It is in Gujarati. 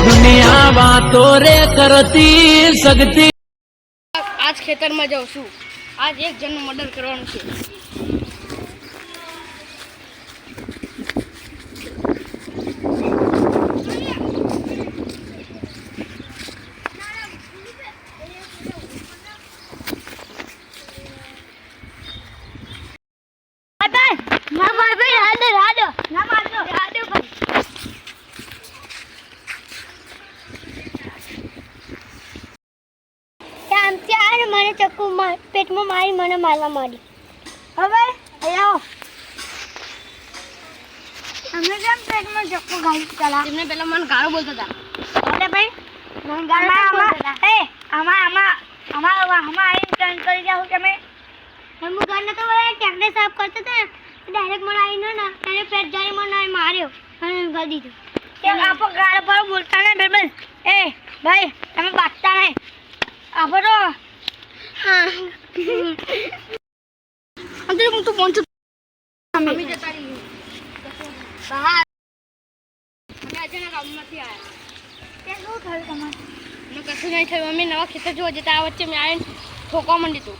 દુનિયા વાતો રે કરતી સગતી આજ ખેતરમાં જાઉં છું. આજ એક જણનું મર્ડર કરવાનું છે. મને ચક્કુ પેટમાં મારી મને મારવા માંડી. હવે આવો અમે કેમ પેટમાં ચક્કુ ઘાલી ચલા એમને પેલા મને ગાળો બોલતા હતા. અરે ભાઈ મને ગાળો બોલતા હતા. એ આમાં આઈ ટર્ન કરી જાવ તમે. હું ઘરને તો ટ્રેક્ટર સાફ કરતો હતો ને ડાયરેક્ટ મને આવીને ને એને પેટ જારી મને માર્યો અને ગળી દીધું. કે આપો ગાળો પર બોલતા ને બેબલ. એ ભાઈ તમે બાતતા નહીં આપો તો. અંકલ હું તો પહોંચું. અમે જતા રહીએ બહાર. અમે અચાનક ગામમાંથી આવ્યા. કે શું થયું તમારે? મને કશું નહીં થયું. અમે નવા ખેતર જોવા જતા આ વચ્ચે મેં આવીને ઠોકવા માંડી તું.